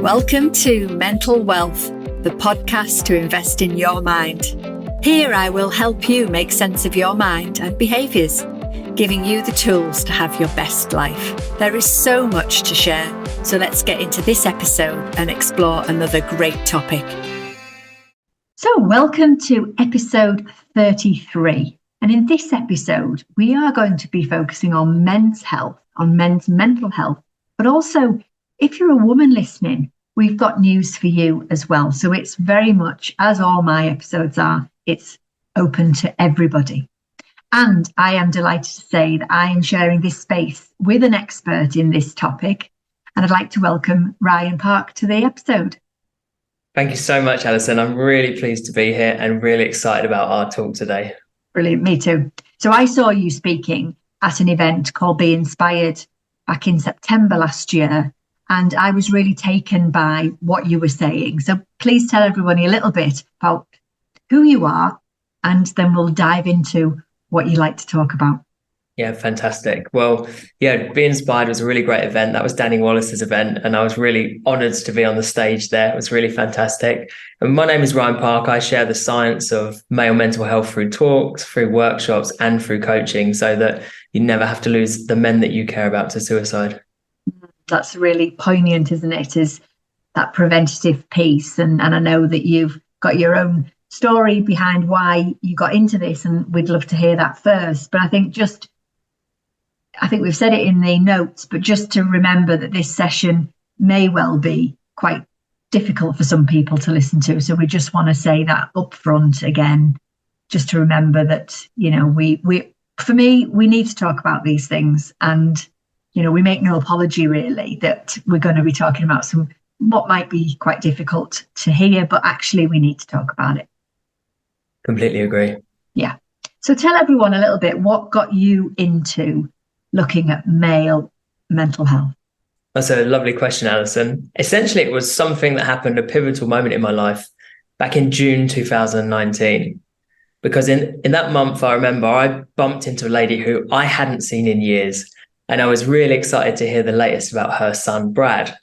Welcome to Mental Wealth, the podcast to invest in your mind. Here I will help you make sense of your mind and behaviours, giving you the tools to have your best life. There is so much to share, so let's get into this episode and explore another great topic. So welcome to episode 33. And in this episode, we are going to be focusing on men's health, on men's mental health, but also if you're a woman listening, we've got news for you as well. So it's very much, as all my episodes are, it's open to everybody. And I am delighted to say that I am sharing this space with an expert in this topic. And I'd like to welcome Ryan Parke to the episode. Thank you so much, Alison. I'm really pleased to be here and really excited about our talk today. Brilliant, me too. So I saw you speaking at an event called Be Inspired back in September last year. And I was really taken by what you were saying. So please tell everybody a little bit about who you are, and then we'll dive into what you like to talk about. Yeah, fantastic. Well, yeah, Be Inspired was a really great event. That was Danny Wallace's event, and I was really honoured to be on the stage there. It was really fantastic. And my name is Ryan Parke. I share the science of male mental health through talks, through workshops, and through coaching, so that you never have to lose the men that you care about to suicide. That's really poignant, isn't it? Is that preventative piece. And I know that you've got your own story behind why you got into this, and we'd love to hear that first. But I think we've said it in the notes, but just to remember that this session may well be quite difficult for some people to listen to. So we just want to say that up front again, just to remember that, you know, we need to talk about these things. And you know, we make no apology really that we're going to be talking about some what might be quite difficult to hear, but actually we need to talk about it. Completely agree. Yeah. So tell everyone a little bit, what got you into looking at male mental health? That's a lovely question, Alison. Essentially, it was something that happened, a pivotal moment in my life back in June 2019. Because in that month, I remember I bumped into a lady who I hadn't seen in years. And I was really excited to hear the latest about her son, Brad,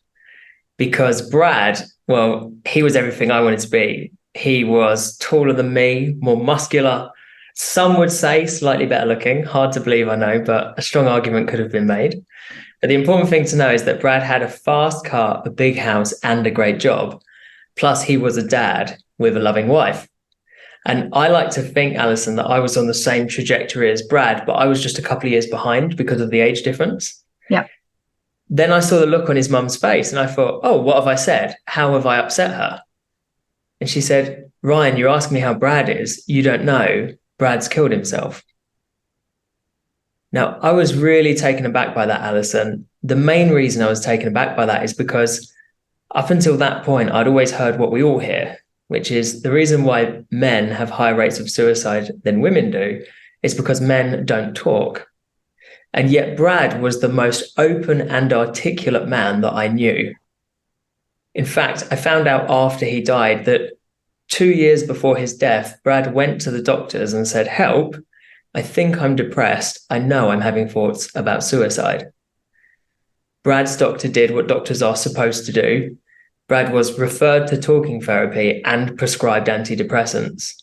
because Brad, well, he was everything I wanted to be. He was taller than me, more muscular. Some would say slightly better looking. Hard to believe, I know, but a strong argument could have been made. But the important thing to know is that Brad had a fast car, a big house, and a great job. Plus, he was a dad with a loving wife. And I like to think, Alison, that I was on the same trajectory as Brad, but I was just a couple of years behind because of the age difference. Yeah. Then I saw the look on his mum's face and I thought, oh, what have I said? How have I upset her? And she said, Ryan, you're asking me how Brad is. You don't know. Brad's killed himself. Now, I was really taken aback by that, Alison. The main reason I was taken aback by that is because up until that point, I'd always heard what we all hear, which is the reason why men have higher rates of suicide than women do is because men don't talk. And yet Brad was the most open and articulate man that I knew. In fact, I found out after he died that 2 years before his death, Brad went to the doctors and said, help, I think I'm depressed. I know I'm having thoughts about suicide. Brad's doctor did what doctors are supposed to do. Brad was referred to talking therapy and prescribed antidepressants.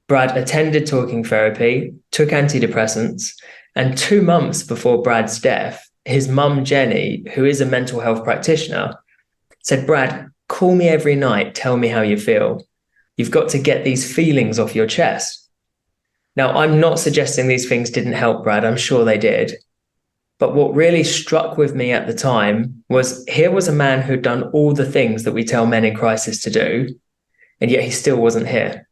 Brad attended talking therapy, took antidepressants, and 2 months before Brad's death, his mum, Jenny, who is a mental health practitioner, said, Brad, call me every night, tell me how you feel. You've got to get these feelings off your chest. Now, I'm not suggesting these things didn't help Brad. I'm sure they did. But what really struck with me at the time was here was a man who'd done all the things that we tell men in crisis to do, and yet he still wasn't here.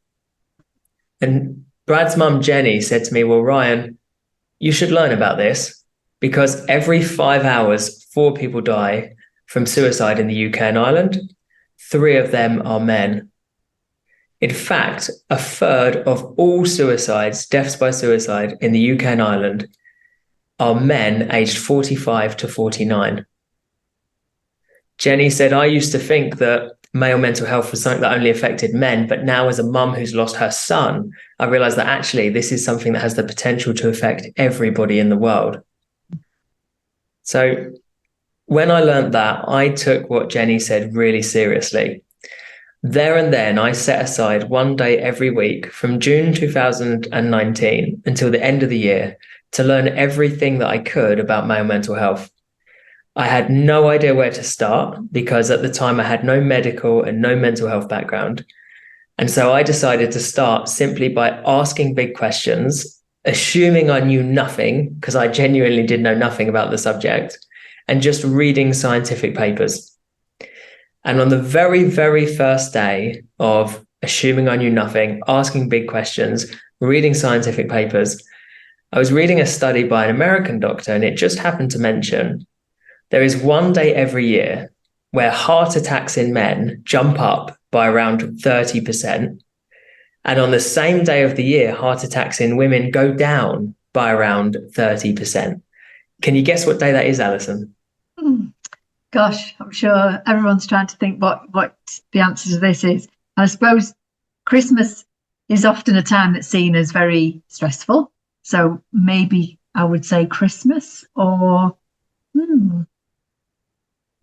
And Brad's mum, Jenny, said to me, well, Ryan, you should learn about this because every 5 hours, 4 people die from suicide in the UK and Ireland. 3 of them are men. In fact, a third of all suicides, deaths by suicide in the UK and Ireland are men aged 45 to 49. Jenny said, I used to think that male mental health was something that only affected men, but now as a mum who's lost her son, I realized that actually this is something that has the potential to affect everybody in the world. So when I learned that, I took what Jenny said really seriously. There and then, I set aside one day every week from June 2019 until the end of the year to learn everything that I could about male mental health. I had no idea where to start because at the time I had no medical and no mental health background. And so I decided to start simply by asking big questions, assuming I knew nothing, because I genuinely did know nothing about the subject, and just reading scientific papers. And on the very, very first day of assuming I knew nothing, asking big questions, reading scientific papers, I was reading a study by an American doctor, and it just happened to mention there is one day every year where heart attacks in men jump up by around 30%. And on the same day of the year, heart attacks in women go down by around 30%. Can you guess what day that is, Alison? Gosh, I'm sure everyone's trying to think what the answer to this is. I suppose Christmas is often a time that's seen as very stressful. So maybe I would say Christmas, or don't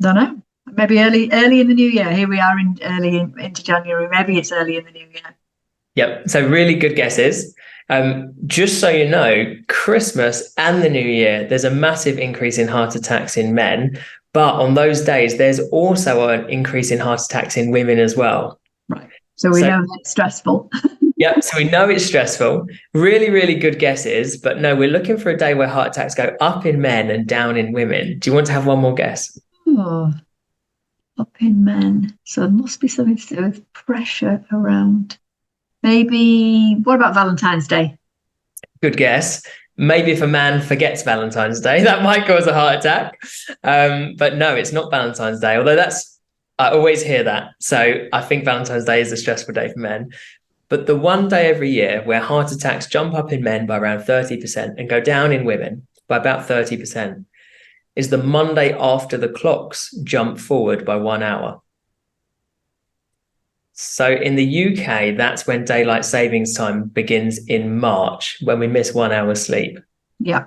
know. Maybe early in the new year. Here we are into January. Maybe it's early in the new year. Yep. So really good guesses. Just so you know, Christmas and the new year, there's a massive increase in heart attacks in men. But on those days, there's also an increase in heart attacks in women as well. Right. So we know it's stressful. Yep. So we know it's stressful. Really, really good guesses. But no, we're looking for a day where heart attacks go up in men and down in women. Do you want to have one more guess? Oh, up in men. So it must be something to do with pressure around. Maybe, what about Valentine's Day? Good guess. Maybe if a man forgets Valentine's Day, that might cause a heart attack. But no, it's not Valentine's Day, although I always hear that. So I think Valentine's Day is a stressful day for men. But the one day every year where heart attacks jump up in men by around 30% and go down in women by about 30% is the Monday after the clocks jump forward by 1 hour. So in the UK, that's when daylight savings time begins in March, when we miss 1 hour's sleep. Yeah.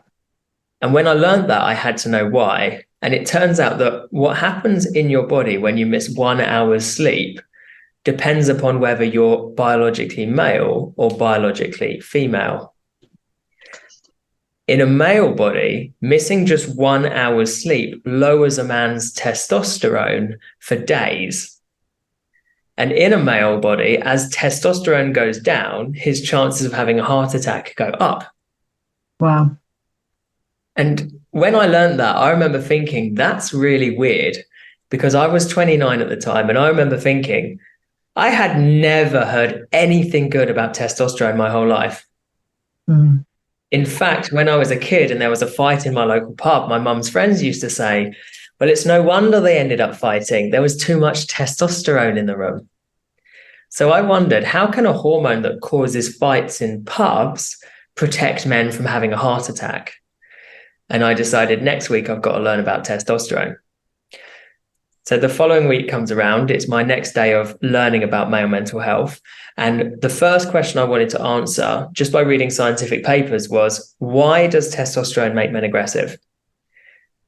And when I learned that, I had to know why. And it turns out that what happens in your body when you miss 1 hour's sleep depends upon whether you're biologically male or biologically female. In a male body, missing just 1 hour's sleep lowers a man's testosterone for days. And in a male body, as testosterone goes down, his chances of having a heart attack go up. Wow. And when I learned that, I remember thinking, that's really weird, because I was 29 at the time. And I remember thinking, I had never heard anything good about testosterone my whole life. Mm. In fact, when I was a kid and there was a fight in my local pub, my mum's friends used to say, well, it's no wonder they ended up fighting. There was too much testosterone in the room. So I wondered, how can a hormone that causes fights in pubs protect men from having a heart attack? And I decided next week I've got to learn about testosterone. So the following week comes around. It's my next day of learning about male mental health. And the first question I wanted to answer just by reading scientific papers was, why does testosterone make men aggressive?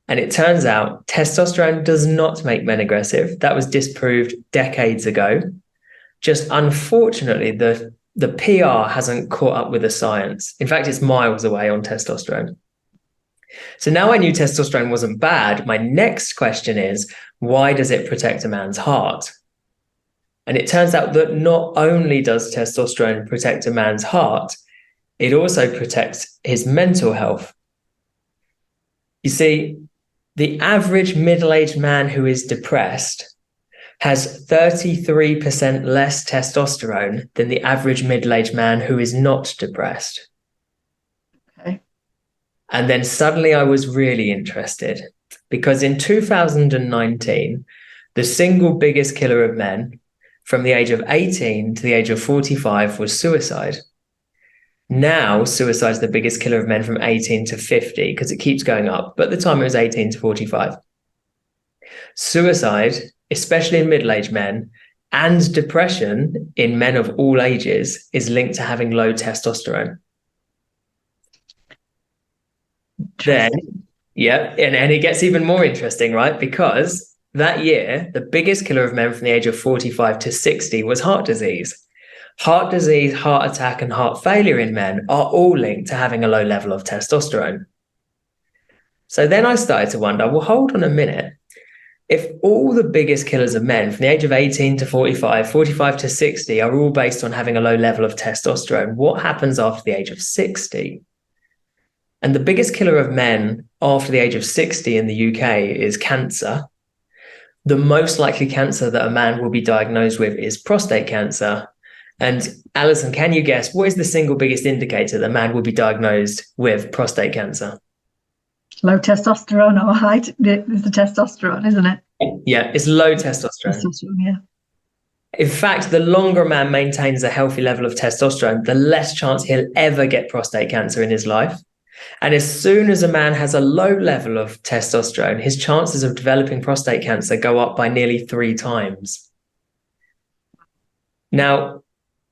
And it turns out testosterone does not make men aggressive. That was disproved decades ago. Just unfortunately, the PR hasn't caught up with the science. In fact, it's miles away on testosterone. So now I knew testosterone wasn't bad. My next question is, why does it protect a man's heart? And it turns out that not only does testosterone protect a man's heart, it also protects his mental health. You see, the average middle-aged man who is depressed has 33% less testosterone than the average middle-aged man who is not depressed. Okay. And then suddenly I was really interested, because in 2019, the single biggest killer of men from the age of 18 to the age of 45 was suicide. Now, suicide is the biggest killer of men from 18 to 50 because it keeps going up. But at the time, it was 18 to 45. Suicide, especially in middle-aged men, and depression in men of all ages is linked to having low testosterone. Then Yeah, and it gets even more interesting, right? Because that year, the biggest killer of men from the age of 45 to 60 was heart disease. Heart disease, heart attack, and heart failure in men are all linked to having a low level of testosterone. So then I started to wonder, well, hold on a minute. If all the biggest killers of men from the age of 18 to 45, 45 to 60 are all based on having a low level of testosterone, what happens after the age of 60? And the biggest killer of men after the age of 60 in the UK is cancer. The most likely cancer that a man will be diagnosed with is prostate cancer. And Alison, can you guess what is the single biggest indicator that a man will be diagnosed with prostate cancer? Low testosterone or high, it's the testosterone, isn't it? Yeah, it's low testosterone. Yeah. In fact, the longer a man maintains a healthy level of testosterone, the less chance he'll ever get prostate cancer in his life. And as soon as a man has a low level of testosterone, his chances of developing prostate cancer go up by nearly 3 times. Now,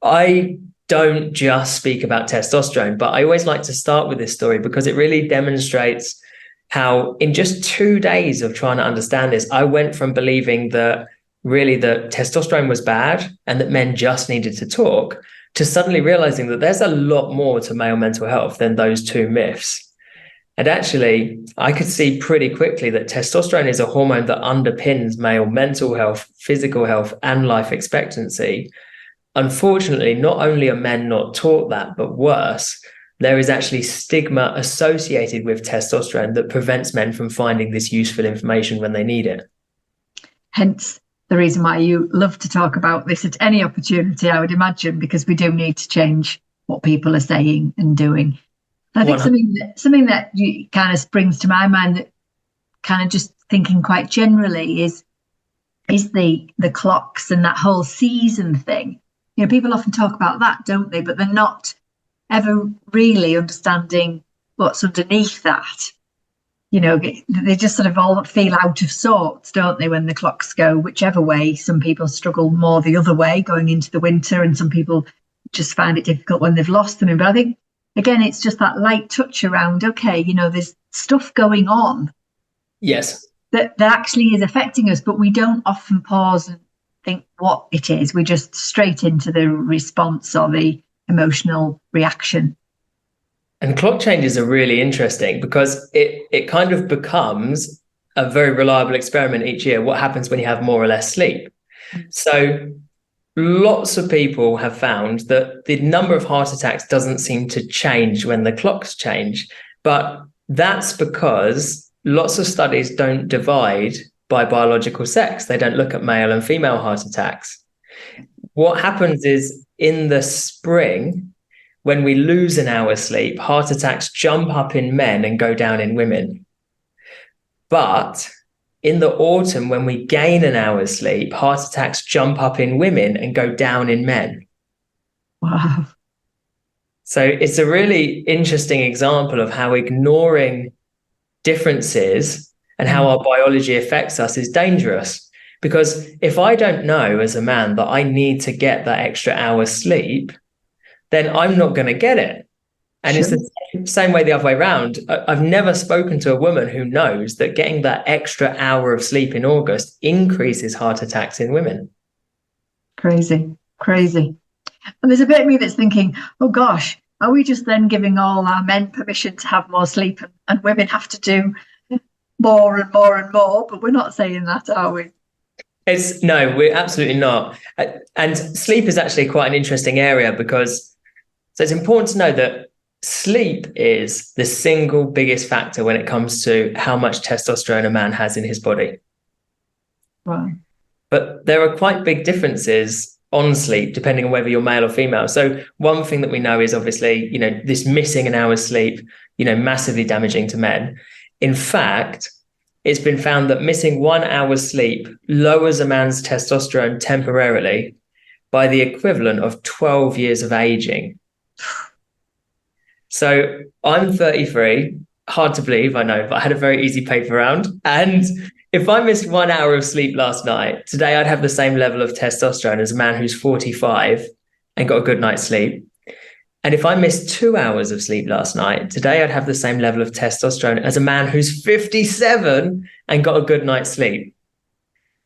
I don't just speak about testosterone, but I always like to start with this story because it really demonstrates how in just 2 days of trying to understand this, I went from believing that really that testosterone was bad and that men just needed to talk to suddenly realizing that there's a lot more to male mental health than those 2 myths. And actually, I could see pretty quickly that testosterone is a hormone that underpins male mental health, physical health, and life expectancy. Unfortunately, not only are men not taught that, but worse, there is actually stigma associated with testosterone that prevents men from finding this useful information when they need it. Hence the reason why you love to talk about this at any opportunity, I would imagine, because we do need to change what people are saying and doing. I think something that you kind of springs to my mind, that kind of just thinking quite generally, is the clocks and that whole season thing. You know, people often talk about that, don't they? But they're not ever really understanding what's underneath that. You know, they just sort of all feel out of sorts, don't they, when the clocks go whichever way. Some people struggle more the other way going into the winter, and some people just find it difficult when they've lost them. But I think, again, it's just that light touch around, okay, you know, there's stuff going on. Yes. That actually is affecting us, but we don't often pause and think what it is. We're just straight into the response or the emotional reaction. And clock changes are really interesting because it kind of becomes a very reliable experiment each year. What happens when you have more or less sleep? So lots of people have found that the number of heart attacks doesn't seem to change when the clocks change. But that's because lots of studies don't divide by biological sex. They don't look at male and female heart attacks. What happens is in the spring, when we lose an hour's sleep, heart attacks jump up in men and go down in women. But in the autumn, when we gain an hour's sleep, heart attacks jump up in women and go down in men. Wow. So it's a really interesting example of how ignoring differences and how our biology affects us is dangerous. Because if I don't know as a man that I need to get that extra hour's sleep, then I'm not going to get it. And It's the same way the other way around. I've never spoken to a woman who knows that getting that extra hour of sleep in August increases heart attacks in women. Crazy. And there's a bit of me that's thinking, oh gosh, are we just then giving all our men permission to have more sleep and women have to do more and more and more? But we're not saying that, are we? No, we're absolutely not. And sleep is actually quite an interesting area because so it's important to know that sleep is the single biggest factor when it comes to how much testosterone a man has in his body. Wow. But there are quite big differences on sleep depending on whether you're male or female. So one thing that we know is obviously, you know, this missing an hour's sleep, you know, massively damaging to men. In fact, it's been found that missing 1 hour's sleep lowers a man's testosterone temporarily by the equivalent of 12 years of aging. So I'm 33, hard to believe, I know, but I had a very easy paper round. And if I missed 1 hour of sleep last night, today I'd have the same level of testosterone as a man who's 45 and got a good night's sleep. And if I missed 2 hours of sleep last night, today I'd have the same level of testosterone as a man who's 57 and got a good night's sleep.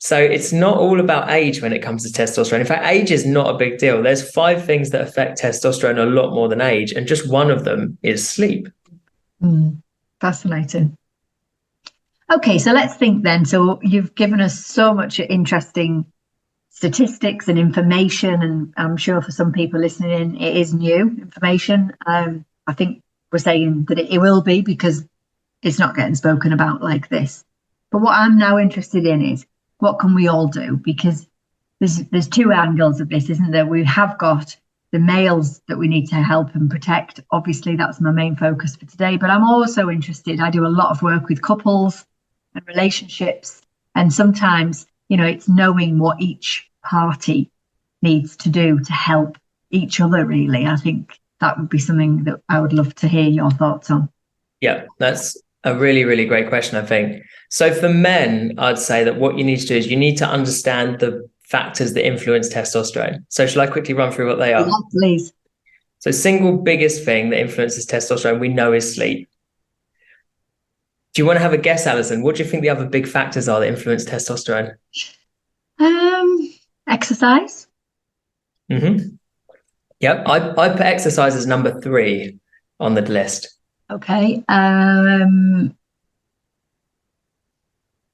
So it's not all about age when it comes to testosterone. In fact, age is not a big deal. There's 5 things that affect testosterone a lot more than age, and just one of them is sleep. Fascinating. Okay, so let's think then. So you've given us so much interesting statistics and information, and I'm sure for some people listening in, it is new information. I think we're saying that it will be, because it's not getting spoken about like this. But what I'm now interested in is, what can we all do? Because there's 2 angles of this, isn't there? We have got the males that we need to help and protect. Obviously, that's my main focus for today. But I'm also interested, I do a lot of work with couples and relationships. And sometimes, it's knowing what each party needs to do to help each other, really. I think that would be something that I would love to hear your thoughts on. Yeah, that's a really, really great question, I think. So for men, I'd say that what you need to do is you need to understand the factors that influence testosterone. So shall I quickly run through what they are? Yeah, please. So single biggest thing that influences testosterone we know is sleep. Do you want to have a guess, Alison? What do you think the other big factors are that influence testosterone? Exercise. Yep, I put exercise as number 3 on the list. Okay. I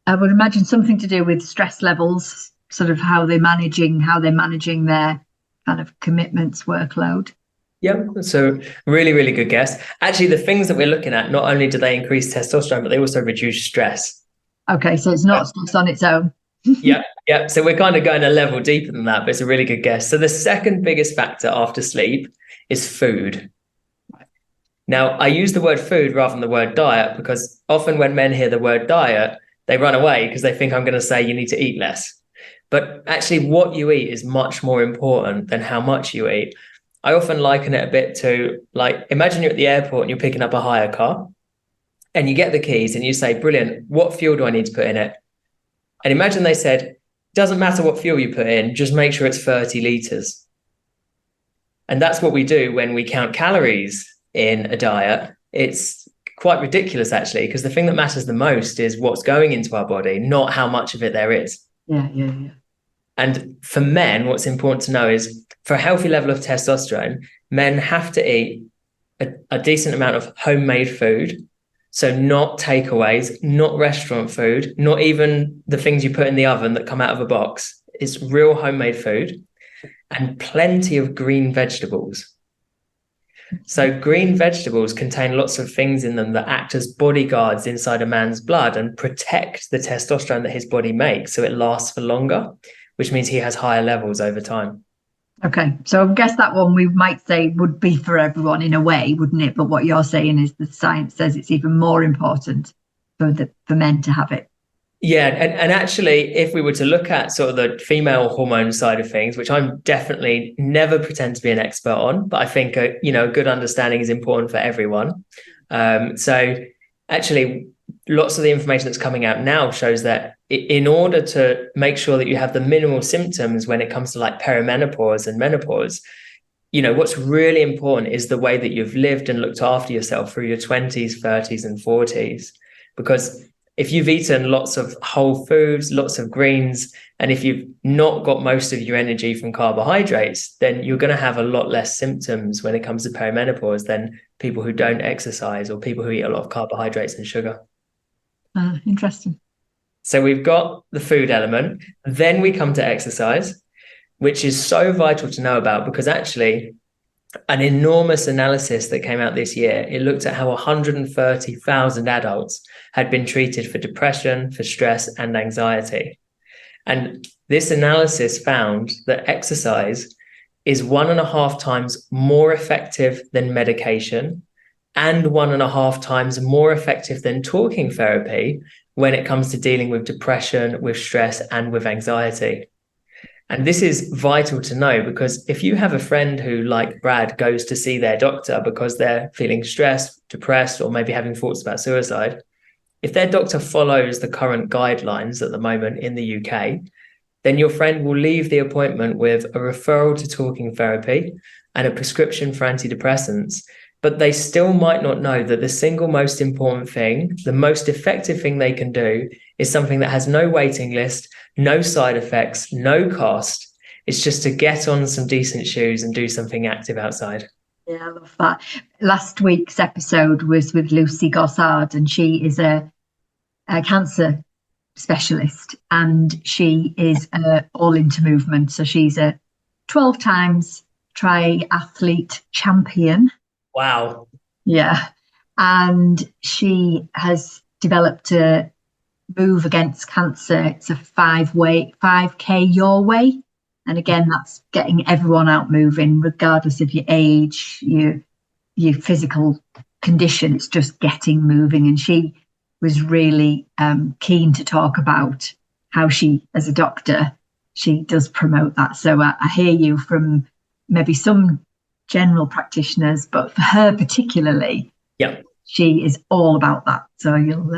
would imagine something to do with stress levels, sort of how they're managing their kind of commitments, workload. Yep, so really, really good guess. Actually, the things that we're looking at, not only do they increase testosterone, but they also reduce stress. Okay, so it's not stress on its own. Yeah. So we're kind of going a level deeper than that, but it's a really good guess. So the second biggest factor after sleep is food. Now, I use the word food rather than the word diet, because often when men hear the word diet, they run away because they think I'm going to say you need to eat less. But actually, what you eat is much more important than how much you eat. I often liken it a bit to, like, imagine you're at the airport and you're picking up a hire car and you get the keys and you say, brilliant, what fuel do I need to put in it? And imagine they said, doesn't matter what fuel you put in, just make sure it's 30 litres. And that's what we do when we count calories in a diet. It's quite ridiculous, actually, because the thing that matters the most is what's going into our body, not how much of it there is. Yeah. And for men, what's important to know is, for a healthy level of testosterone, men have to eat a decent amount of homemade food. So not takeaways, not restaurant food, not even the things you put in the oven that come out of a box. It's real homemade food, and plenty of green vegetables. So green vegetables contain lots of things in them that act as bodyguards inside a man's blood and protect the testosterone that his body makes, so it lasts for longer, which means he has higher levels over time. Okay, so I guess that one we might say would be for everyone in a way, wouldn't it? But what you're saying is the science says it's even more important for men to have it. Yeah, and actually, if we were to look at sort of the female hormone side of things, which I'm definitely never pretend to be an expert on, but I think a good understanding is important for everyone. So actually, lots of the information that's coming out now shows that in order to make sure that you have the minimal symptoms when it comes to like perimenopause and menopause, what's really important is the way that you've lived and looked after yourself through your 20s, 30s, and 40s. Because if you've eaten lots of whole foods, lots of greens, and if you've not got most of your energy from carbohydrates, then you're going to have a lot less symptoms when it comes to perimenopause than people who don't exercise or people who eat a lot of carbohydrates and sugar. Interesting. So we've got the food element. Then we come to exercise, which is so vital to know about, because actually an enormous analysis that came out this year, it looked at how 130,000 adults had been treated for depression, for stress, and anxiety. And this analysis found that exercise is 1.5 times more effective than medication and 1.5 times more effective than talking therapy when it comes to dealing with depression, with stress, and with anxiety. And this is vital to know, because if you have a friend who, like Brad, goes to see their doctor because they're feeling stressed, depressed, or maybe having thoughts about suicide, if their doctor follows the current guidelines at the moment in the UK, then your friend will leave the appointment with a referral to talking therapy, and a prescription for antidepressants, but they still might not know that the single most important thing, the most effective thing they can do, is something that has no waiting list, no side effects, no cost. It's just to get on some decent shoes and do something active outside. Yeah, I love that. Last week's episode was with Lucy Gossard, and she is a cancer specialist, and she is all into movement. So she's a 12 times triathlete champion. Wow. Yeah. And she has developed a Move Against Cancer. It's a 5K your way. And again, that's getting everyone out moving, regardless of your age, your physical condition. It's just getting moving. And she was really keen to talk about how she, as a doctor, she does promote that. So I hear you from maybe some general practitioners, but for her particularly, she is all about that. So you'll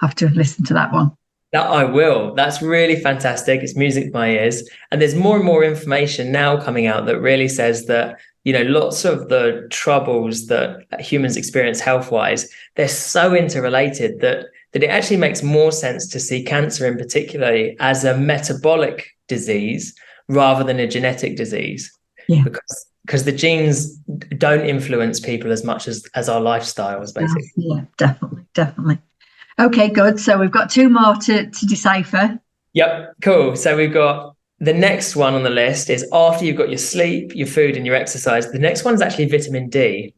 have to listen to that one. That I will. That's really fantastic. It's music to my ears. And there's more and more information now coming out that really says that, lots of the troubles that humans experience health-wise, they're so interrelated that it actually makes more sense to see cancer in particular as a metabolic disease rather than a genetic disease. Yeah. Because the genes don't influence people as much as our lifestyles, basically. Yeah, definitely. Okay, good. So we've got two more to decipher. Yep, cool. So we've got the next one on the list is after you've got your sleep, your food, and your exercise. The next one is actually vitamin D.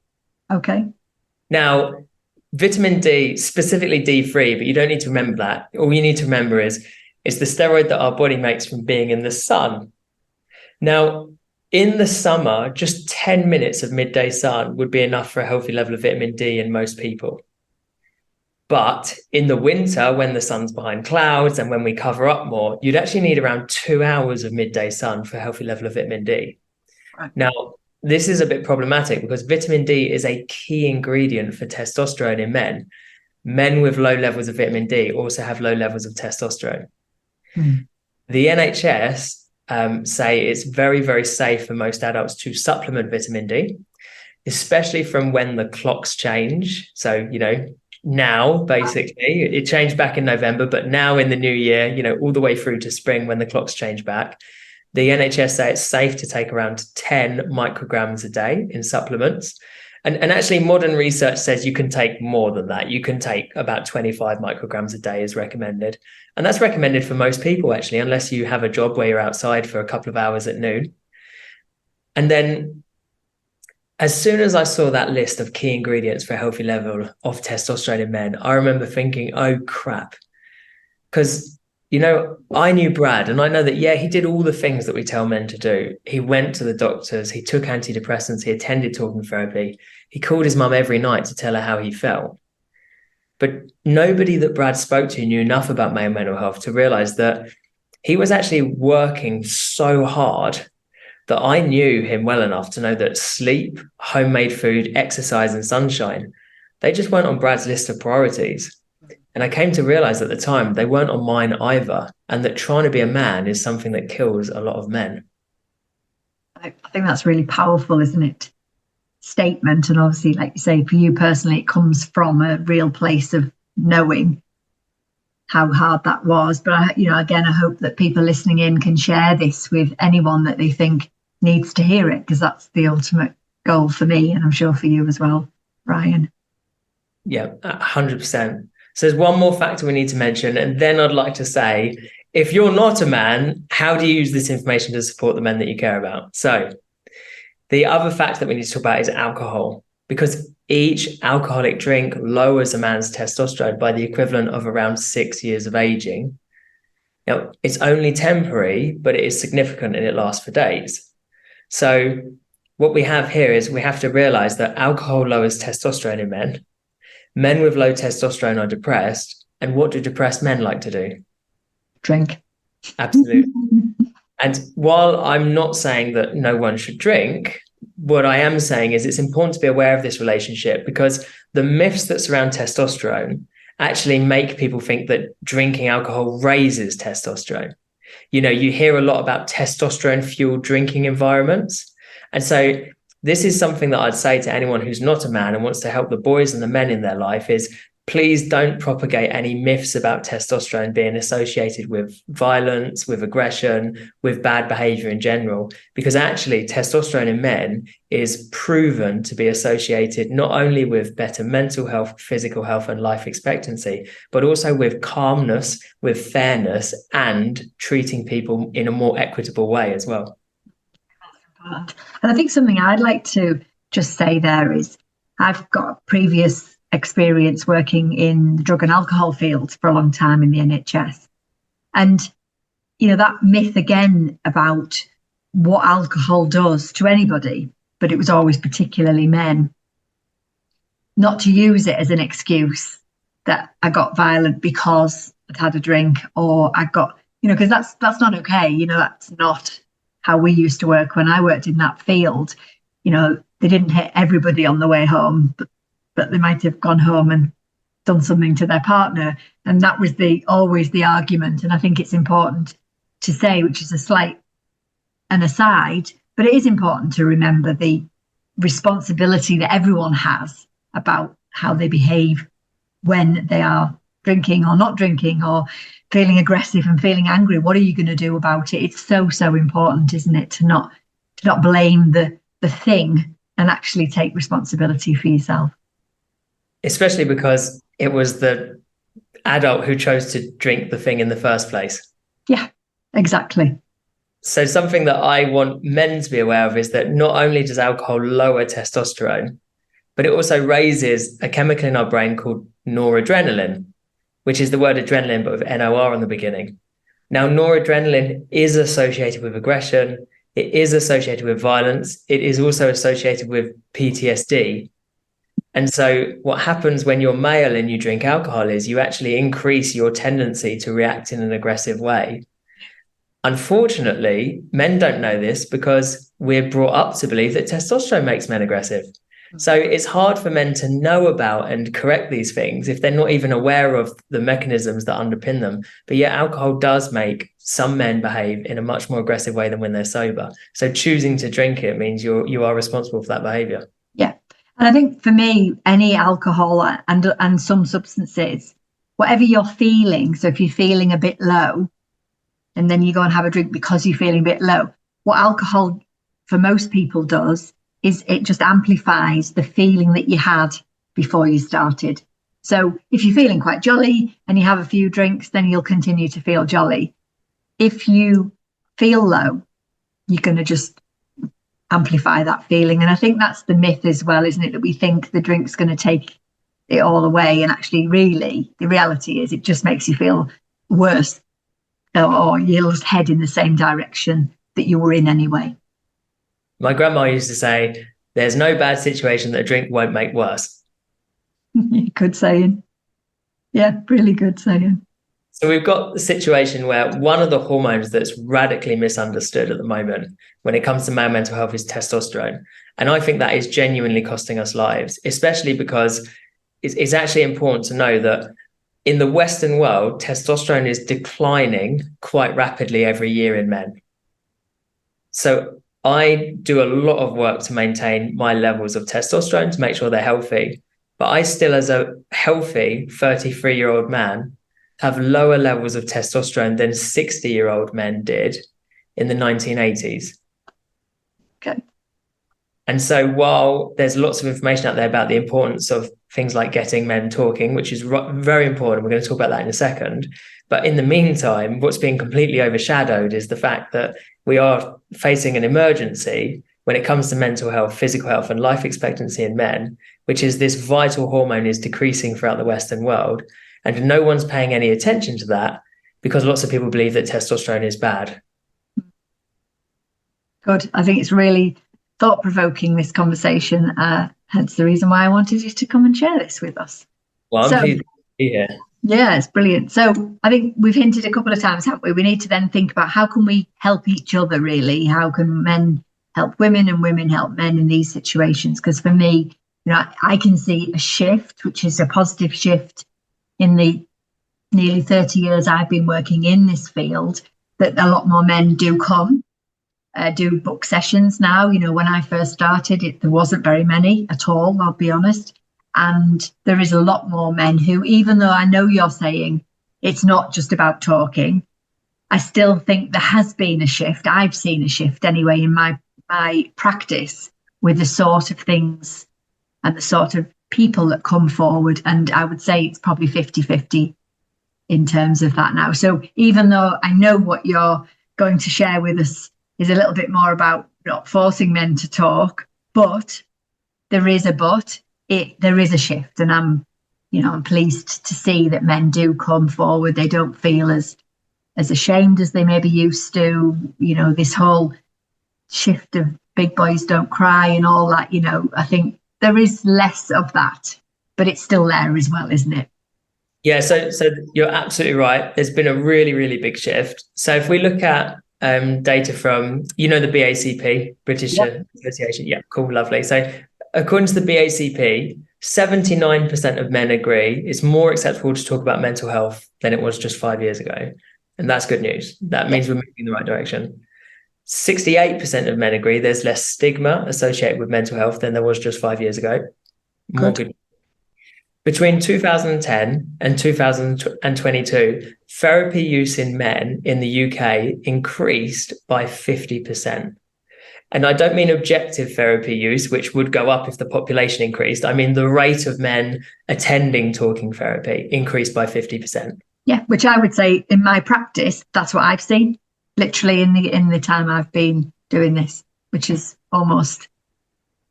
Okay. Now, vitamin D, specifically D3, but you don't need to remember that. All you need to remember is it's the steroid that our body makes from being in the sun. Now, in the summer, just 10 minutes of midday sun would be enough for a healthy level of vitamin D in most people. But in the winter, when the sun's behind clouds and when we cover up more, you'd actually need around 2 hours of midday sun for a healthy level of vitamin D. Right. Now, this is a bit problematic because vitamin D is a key ingredient for testosterone in men. Men with low levels of vitamin D also have low levels of testosterone. The NHS say it's very, very safe for most adults to supplement vitamin D, especially from when the clocks change. So, now, basically, it changed back in November, but now in the new year, all the way through to spring when the clocks change back, the NHS say it's safe to take around 10 micrograms a day in supplements. And actually, modern research says you can take more than that. You can take about 25 micrograms a day is recommended. And that's recommended for most people, actually, unless you have a job where you're outside for a couple of hours at noon. And then as soon as I saw that list of key ingredients for a healthy level of testosterone in men, I remember thinking, oh, crap. Because, I knew Brad, and I know that, he did all the things that we tell men to do. He went to the doctors, he took antidepressants, he attended talking therapy. He called his mum every night to tell her how he felt. But nobody that Brad spoke to knew enough about male mental health to realize that he was actually working so hard that I knew him well enough to know that sleep, homemade food, exercise, and sunshine, they just weren't on Brad's list of priorities. And I came to realize at the time they weren't on mine either, and that trying to be a man is something that kills a lot of men. I think that's really powerful, isn't it? Statement. And obviously, like you say, for you personally, it comes from a real place of knowing how hard that was. But, again, I hope that people listening in can share this with anyone that they think needs to hear it, because that's the ultimate goal for me, and I'm sure for you as well, Ryan. Yeah, 100%. So there's one more factor we need to mention, and then I'd like to say, if you're not a man, how do you use this information to support the men that you care about? So the other factor that we need to talk about is alcohol, because each alcoholic drink lowers a man's testosterone by the equivalent of around 6 years of aging. Now, it's only temporary, but it is significant and it lasts for days. So what we have here is we have to realize that alcohol lowers testosterone in men. Men with low testosterone are depressed. And what do depressed men like to do? Drink. Absolutely. And while I'm not saying that no one should drink, what I am saying is it's important to be aware of this relationship, because the myths that surround testosterone actually make people think that drinking alcohol raises testosterone. You hear a lot about testosterone-fueled drinking environments. And so this is something that I'd say to anyone who's not a man and wants to help the boys and the men in their life is, please don't propagate any myths about testosterone being associated with violence, with aggression, with bad behavior in general, because actually testosterone in men is proven to be associated not only with better mental health, physical health, and life expectancy, but also with calmness, with fairness, and treating people in a more equitable way as well. And I think something I'd like to just say there is, I've got previous experience working in the drug and alcohol field for a long time in the NHS. And, that myth again about what alcohol does to anybody, but it was always particularly men, not to use it as an excuse that I got violent because I'd had a drink, or I got, because that's not okay. That's not how we used to work when I worked in that field. They didn't hit everybody on the way home, but they might have gone home and done something to their partner. And that was always the argument. And I think it's important to say, which is an aside, but it is important to remember the responsibility that everyone has about how they behave when they are drinking or not drinking, or feeling aggressive and feeling angry. What are you going to do about it? It's so, so important, isn't it, to not blame the thing and actually take responsibility for yourself. Especially because it was the adult who chose to drink the thing in the first place. Yeah, exactly. So something that I want men to be aware of is that not only does alcohol lower testosterone, but it also raises a chemical in our brain called noradrenaline, which is the word adrenaline, but with NOR on the beginning. Now, noradrenaline is associated with aggression. It is associated with violence. It is also associated with PTSD. And so what happens when you're male and you drink alcohol is you actually increase your tendency to react in an aggressive way. Unfortunately, men don't know this because we're brought up to believe that testosterone makes men aggressive. So it's hard for men to know about and correct these things if they're not even aware of the mechanisms that underpin them. But yet alcohol does make some men behave in a much more aggressive way than when they're sober. So choosing to drink it means you are responsible for that behavior. Yeah. And I think for me, any alcohol and some substances, whatever you're feeling, so if you're feeling a bit low and then you go and have a drink because you're feeling a bit low, what alcohol for most people does is it just amplifies the feeling that you had before you started. So if you're feeling quite jolly and you have a few drinks, then you'll continue to feel jolly. If you feel low, you're going to just amplify that feeling. And I think that's the myth as well, isn't it? That we think the drink's going to take it all away. And actually, really, the reality is it just makes you feel worse, or you'll just head in the same direction that you were in anyway. My grandma used to say, there's no bad situation that a drink won't make worse. Good saying. Yeah, really good saying. So we've got the situation where one of the hormones that's radically misunderstood at the moment when it comes to male mental health is testosterone. And I think that is genuinely costing us lives, especially because it's actually important to know that in the Western world, testosterone is declining quite rapidly every year in men. So I do a lot of work to maintain my levels of testosterone to make sure they're healthy. But I still, as a healthy 33-year-old man, have lower levels of testosterone than 60-year-old men did in the 1980s. Okay. And so while there's lots of information out there about the importance of things like getting men talking, which is very important, we're going to talk about that in a second. But in the meantime, what's being completely overshadowed is the fact that we are facing an emergency when it comes to mental health, physical health, and life expectancy in men, which is this vital hormone is decreasing throughout the Western world. And no one's paying any attention to that because lots of people believe that testosterone is bad. Good. I think it's really thought-provoking, this conversation. Hence the reason why I wanted you to come and share this with us. Well, I'm pleased to be here. Yeah, it's brilliant. So I think we've hinted a couple of times, haven't we? We need to then think about how can we help each other, really? How can men help women and women help men in these situations? Because for me, I can see a shift, which is a positive shift in the nearly 30 years I've been working in this field, that a lot more men do come do book sessions now. You know, when I first started, there wasn't very many at all, I'll be honest. And there is a lot more men who, even though I know you're saying it's not just about talking, I still think there has been a shift. I've seen a shift anyway in my practice with the sort of things and the sort of people that come forward. And I would say it's probably 50-50 in terms of that now. So even though I know what you're going to share with us is a little bit more about not forcing men to talk, but there is a there is a shift, and I'm pleased to see that men do come forward. They don't feel as ashamed as they maybe used to. You know, this whole shift of big boys don't cry and all that, you know, I think there is less of that, but it's still there as well, isn't it? Yeah, so you're absolutely right. There's been a really, really big shift. So if we look at data from, the BACP, British Association. Yeah, cool, lovely. So according to the BACP, 79% of men agree it's more acceptable to talk about mental health than it was just 5 years ago. And that's good news. That means we're moving in the right direction. 68% of men agree there's less stigma associated with mental health than there was just 5 years ago. More good. Between 2010 and 2022, therapy use in men in the UK increased by 50%. And I don't mean objective therapy use, which would go up if the population increased. I mean the rate of men attending talking therapy increased by 50%. Yeah, which I would say in my practice, that's what I've seen, literally in the time I've been doing this, which is almost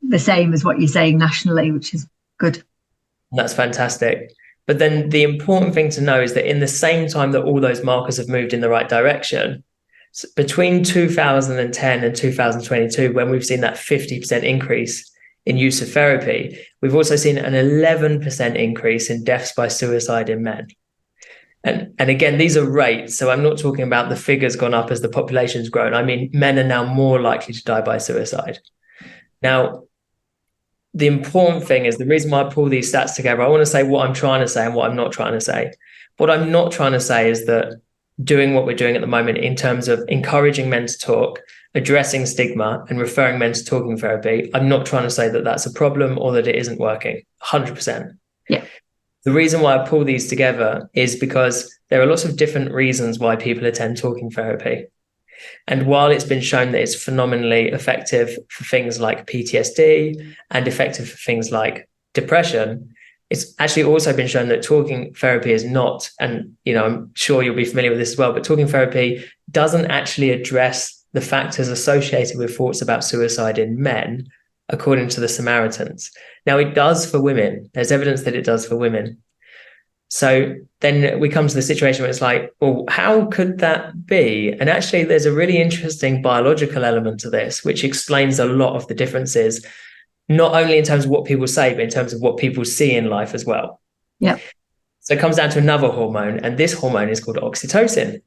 the same as what you're saying nationally, which is good. That's fantastic. But then the important thing to know is that in the same time that all those markers have moved in the right direction, between 2010 and 2022, when we've seen that 50% increase in use of therapy, we've also seen an 11% increase in deaths by suicide in men. And again, these are rates. So I'm not talking about the figures gone up as the population's grown. I mean, men are now more likely to die by suicide. Now, the important thing is the reason why I pull these stats together, I want to say what I'm trying to say and what I'm not trying to say. What I'm not trying to say is that doing what we're doing at the moment in terms of encouraging men to talk, addressing stigma and referring men to talking therapy, I'm not trying to say that that's a problem or that it isn't working. 100%. Yeah. The reason why I pull these together is because there are lots of different reasons why people attend talking therapy. And while it's been shown that it's phenomenally effective for things like PTSD and effective for things like depression, it's actually also been shown that talking therapy is not, and I'm sure you'll be familiar with this as well, but talking therapy doesn't actually address the factors associated with thoughts about suicide in men, according to the Samaritans. Now, it does for women. There's evidence that it does for women. So then we come to the situation where it's like, well, how could that be? And actually, there's a really interesting biological element to this, which explains a lot of the differences, not only in terms of what people say, but in terms of what people see in life as well. Yeah. So it comes down to another hormone, and this hormone is called oxytocin.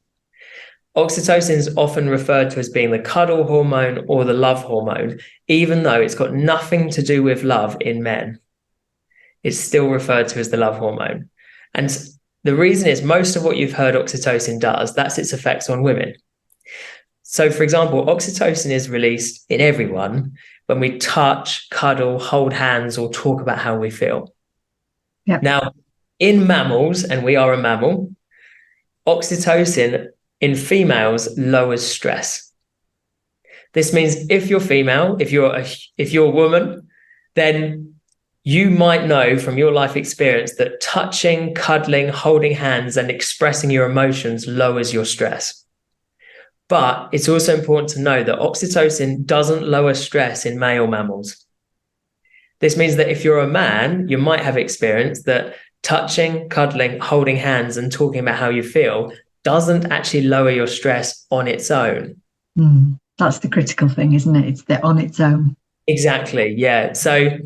Oxytocin is often referred to as being the cuddle hormone or the love hormone, even though it's got nothing to do with love in men. It's still referred to as the love hormone. And the reason is most of what you've heard oxytocin does, that's its effects on women. So, for example, oxytocin is released in everyone when we touch, cuddle, hold hands, or talk about how we feel. Yep. Now, in mammals, and we are a mammal, oxytocin in females lowers stress. This means if you're female, if you're a woman, then you might know from your life experience that touching, cuddling, holding hands, and expressing your emotions lowers your stress. But it's also important to know that oxytocin doesn't lower stress in male mammals. This means that if you're a man, you might have experienced that touching, cuddling, holding hands, and talking about how you feel doesn't actually lower your stress on its own. That's the critical thing, isn't it? It's on its own. Exactly, yeah. So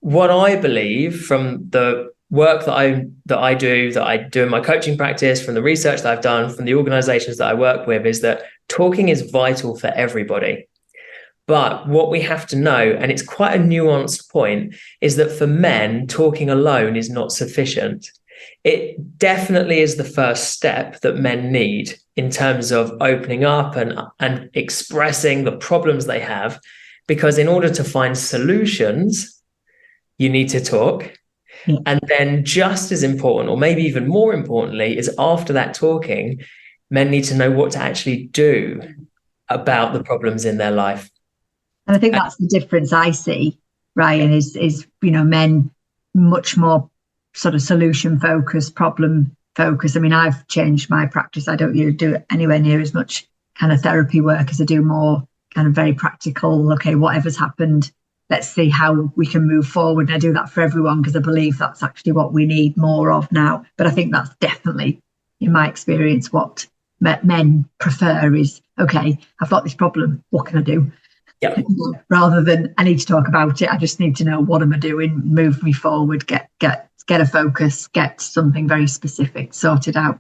what I believe from the work that I do in my coaching practice, from the research that I've done, from the organizations that I work with, is that talking is vital for everybody. But what we have to know, and it's quite a nuanced point, is that for men, talking alone is not sufficient. It definitely is the first step that men need in terms of opening up and expressing the problems they have, because in order to find solutions, you need to talk. Yeah. And then just as important, or maybe even more importantly, is after that talking, men need to know what to actually do about the problems in their life. And I think that's the difference I see, Ryan, is men much more sort of solution focused, problem focused. I mean, I've changed my practice. I don't do anywhere near as much kind of therapy work as I do more kind of very practical. Okay, whatever's happened, let's see how we can move forward. And I do that for everyone because I believe that's actually what we need more of now. But I think that's definitely, in my experience, what men prefer is, okay, I've got this problem. What can I do? Yeah. Rather than I need to talk about it, I just need to know what am I doing, move me forward, get a focus, get something very specific sorted out.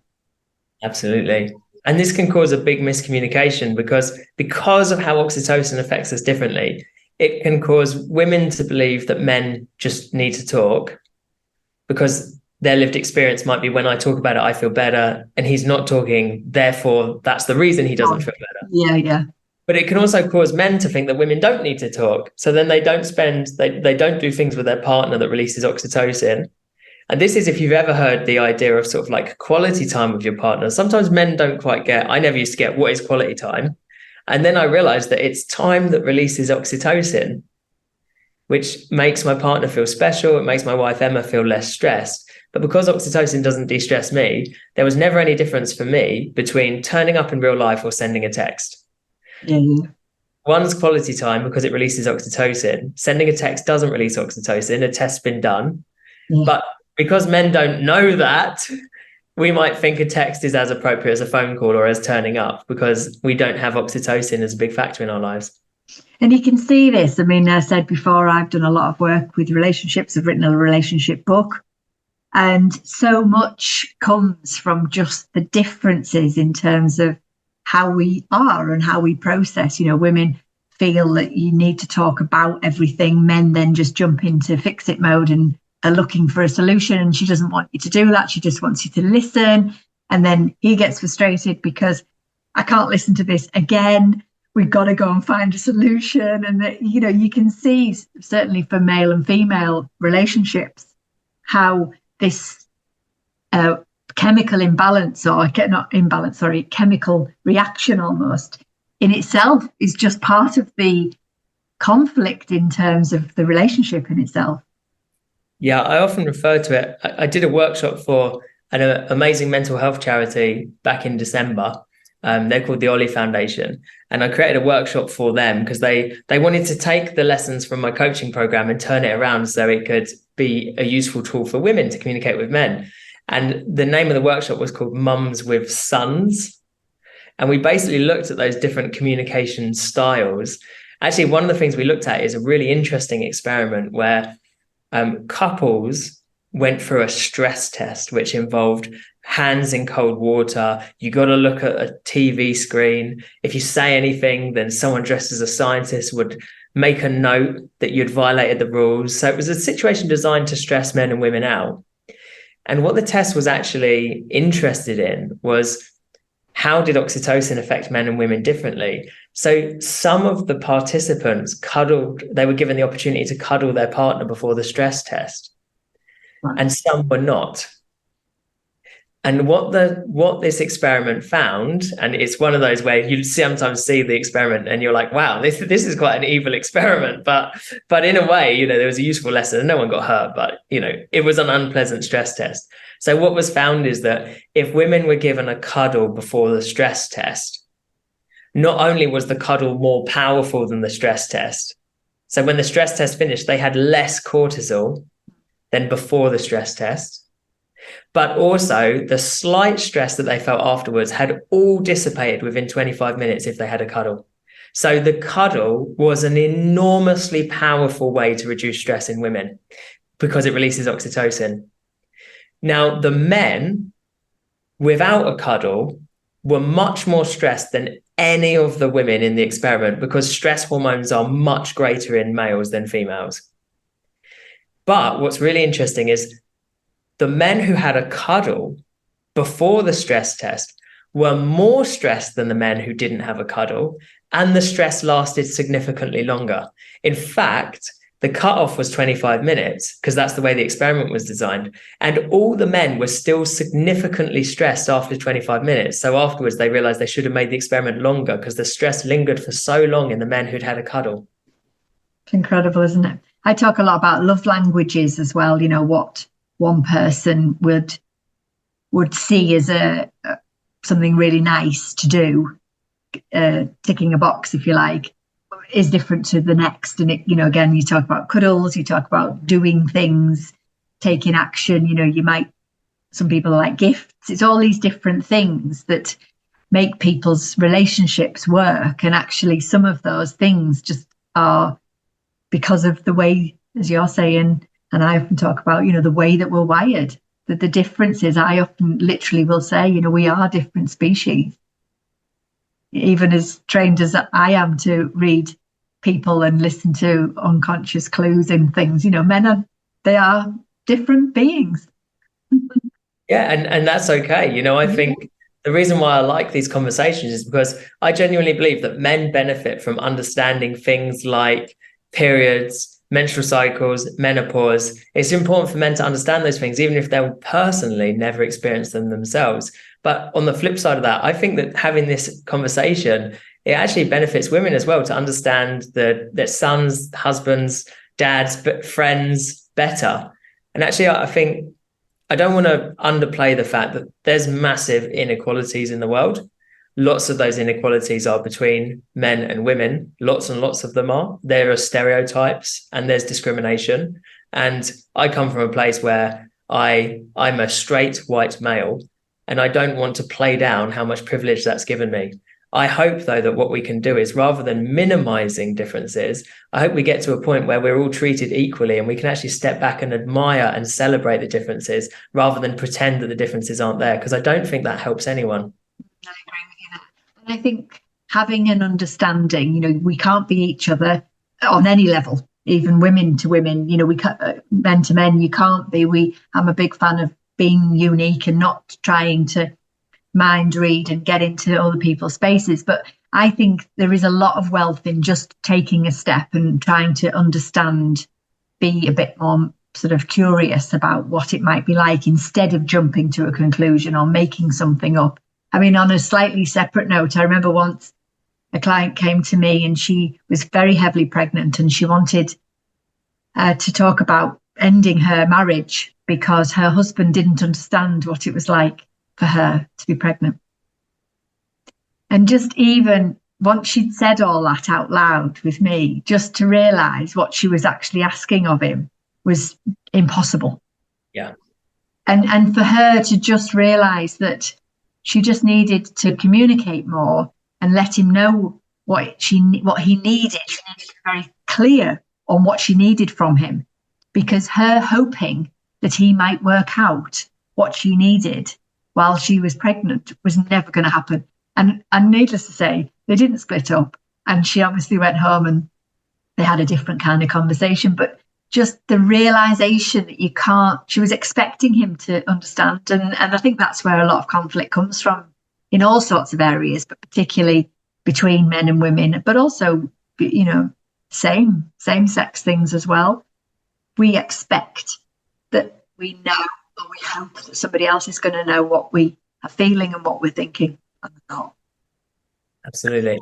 Absolutely. And this can cause a big miscommunication because of how oxytocin affects us differently. It can cause women to believe that men just need to talk because their lived experience might be, when I talk about it, I feel better, and he's not talking, therefore that's the reason he doesn't feel better. Yeah. But it can also cause men to think that women don't need to talk. So then they don't do things with their partner that releases oxytocin. And this is if you've ever heard the idea of sort of like quality time with your partner. Sometimes men don't quite get, I never used to get, what is quality time? And then I realized that it's time that releases oxytocin, which makes my partner feel special. It makes my wife, Emma, feel less stressed. But because oxytocin doesn't de-stress me, there was never any difference for me between turning up in real life or sending a text. Yeah. One's quality time because it releases oxytocin. Sending a text doesn't release oxytocin. A test's been done. Yeah. But because men don't know that, we might think a text is as appropriate as a phone call or as turning up because we don't have oxytocin as a big factor in our lives. And you can see this. I mean, I said before, I've done a lot of work with relationships. I've written a relationship book. And so much comes from just the differences in terms of how we are and how we process. Women feel that you need to talk about everything. Men then just jump into fix it mode and are looking for a solution. And she doesn't want you to do that. She just wants you to listen. And then he gets frustrated because I can't listen to this again. We've got to go and find a solution. And that, you can see certainly for male and female relationships, how this chemical imbalance, or not imbalance, sorry, chemical reaction almost in itself is just part of the conflict in terms of the relationship in itself. Yeah, I often refer to it. I did a workshop for an amazing mental health charity back in December. They're called the Ollie Foundation. And I created a workshop for them because they wanted to take the lessons from my coaching program and turn it around so it could be a useful tool for women to communicate with men. And the name of the workshop was called Mums with Sons. And we basically looked at those different communication styles. Actually, one of the things we looked at is a really interesting experiment where couples went through a stress test, which involved hands in cold water. You got to look at a TV screen. If you say anything, then someone dressed as a scientist would make a note that you'd violated the rules. So it was a situation designed to stress men and women out. And what the test was actually interested in was, how did oxytocin affect men and women differently? So some of the participants they were given the opportunity to cuddle their partner before the stress test, and some were not. And what this experiment found, and it's one of those where you sometimes see the experiment and you're like, wow, this is quite an evil experiment. But in a way, there was a useful lesson and no one got hurt, but it was an unpleasant stress test. So what was found is that if women were given a cuddle before the stress test, not only was the cuddle more powerful than the stress test, so when the stress test finished, they had less cortisol than before the stress test. But also the slight stress that they felt afterwards had all dissipated within 25 minutes if they had a cuddle. So the cuddle was an enormously powerful way to reduce stress in women because it releases oxytocin. Now, the men without a cuddle were much more stressed than any of the women in the experiment because stress hormones are much greater in males than females. But what's really interesting is the men who had a cuddle before the stress test were more stressed than the men who didn't have a cuddle, and the stress lasted significantly longer. In fact, the cutoff was 25 minutes because that's the way the experiment was designed. And all the men were still significantly stressed after 25 minutes. So afterwards, they realized they should have made the experiment longer because the stress lingered for so long in the men who'd had a cuddle. It's incredible, isn't it? I talk a lot about love languages as well, you know, what one person would see as something really nice to do, ticking a box, if you like, is different to the next. And it, you know, again, you talk about cuddles, you talk about doing things, taking action, you know, some people are like gifts. It's all these different things that make people's relationships work. And actually some of those things just are because of the way, as you're saying, and I often talk about, you know, the way that we're wired, that the difference is, I often literally will say, you know, we are different species. Even as trained as I am to read people and listen to unconscious clues and things, you know, they are different beings. Yeah, and that's okay. You know, I think the reason why I like these conversations is because I genuinely believe that men benefit from understanding things like periods, menstrual cycles, menopause. It's important for men to understand those things, even if they'll personally never experience them themselves. But on the flip side of that, I think that having this conversation, it actually benefits women as well to understand their sons, husbands, dads, friends better. And actually, I think I don't want to underplay the fact that there's massive inequalities in the world. Lots of those inequalities are between men and women. Lots and lots of them are. There are stereotypes and there's discrimination. And I come from a place where I'm a straight white male, and I don't want to play down how much privilege that's given me. I hope, though, that what we can do is, rather than minimizing differences, I hope we get to a point where we're all treated equally and we can actually step back and admire and celebrate the differences rather than pretend that the differences aren't there, because I don't think that helps anyone. I agree with you there. And I think having an understanding, you know, we can't be each other on any level, even women to women, you know, men to men, you can't be. I'm a big fan of being unique and not trying to mind read and get into other people's spaces. But I think there is a lot of wealth in just taking a step and trying to understand, be a bit more sort of curious about what it might be like, instead of jumping to a conclusion or making something up. I mean, on a slightly separate note, I remember once a client came to me and she was very heavily pregnant, and she wanted to talk about ending her marriage because her husband didn't understand what it was like for her to be pregnant. And just even once she'd said all that out loud with me, just to realise what she was actually asking of him was impossible. Yeah. And for her to just realise that she just needed to communicate more and let him know what he needed. She needed to be very clear on what she needed from him, because her hoping that he might work out what she needed while she was pregnant was never going to happen. And needless to say, they didn't split up. And she obviously went home and they had a different kind of conversation. But just the realization that you can't, she was expecting him to understand. And I think that's where a lot of conflict comes from in all sorts of areas, but particularly between men and women, but also, you know, same sex things as well. We expect that we know, or we hope that somebody else is going to know what we are feeling and what we're thinking, and not. Absolutely.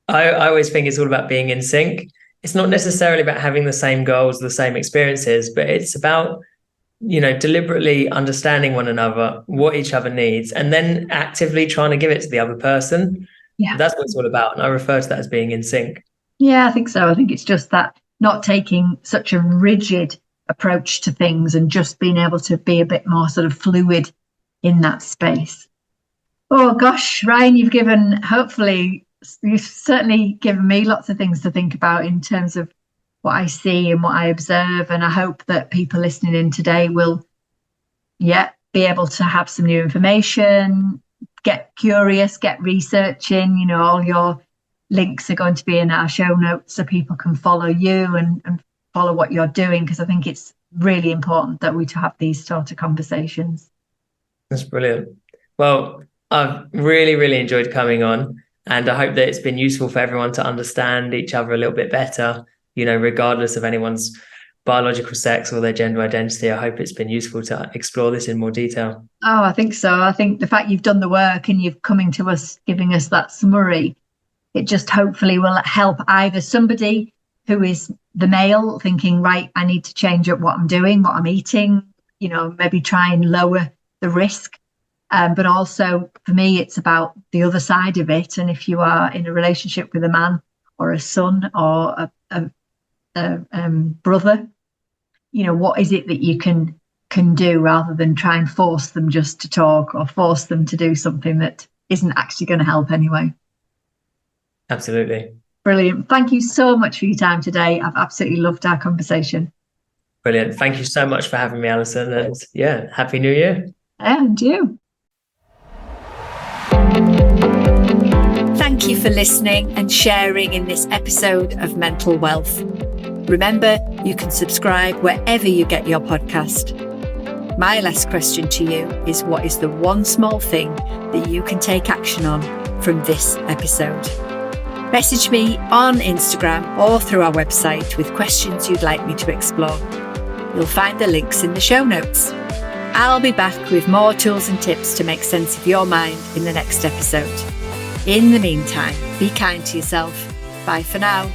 I always think it's all about being in sync. It's not necessarily about having the same goals, the same experiences, but it's about, you know, deliberately understanding one another, what each other needs, and then actively trying to give it to the other person. Yeah. That's what it's all about. And I refer to that as being in sync. Yeah, I think so. I think it's just that, not taking such a rigid approach to things and just being able to be a bit more sort of fluid in that space. Oh gosh, Ryan, you've certainly given me lots of things to think about in terms of what I see and what I observe. And I hope that people listening in today will, be able to have some new information, get curious, get researching. You know, all your links are going to be in our show notes so people can follow you and follow what you're doing, because I think it's really important that we to have these sort of conversations. That's brilliant. Well, I've really, really enjoyed coming on, and I hope that it's been useful for everyone to understand each other a little bit better, regardless of anyone's biological sex or their gender identity. I hope it's been useful to explore this in more detail. Oh, I think so. I think the fact you've done the work and you've coming to us, giving us that summary, it just hopefully will help either somebody who is the male thinking, right, I need to change up what I'm doing, what I'm eating, maybe try and lower the risk. But also for me, it's about the other side of it. And if you are in a relationship with a man or a son or a brother, what is it that you can do rather than try and force them just to talk or force them to do something that isn't actually going to help anyway. Absolutely. Brilliant. Thank you so much for your time today. I've absolutely loved our conversation. Brilliant. Thank you so much for having me, Alison. And yeah, Happy New Year. And you. Thank you for listening and sharing in this episode of Mental Wealth. Remember, you can subscribe wherever you get your podcast. My last question to you is, what is the one small thing that you can take action on from this episode? Message me on Instagram or through our website with questions you'd like me to explore. You'll find the links in the show notes. I'll be back with more tools and tips to make sense of your mind in the next episode. In the meantime, be kind to yourself. Bye for now.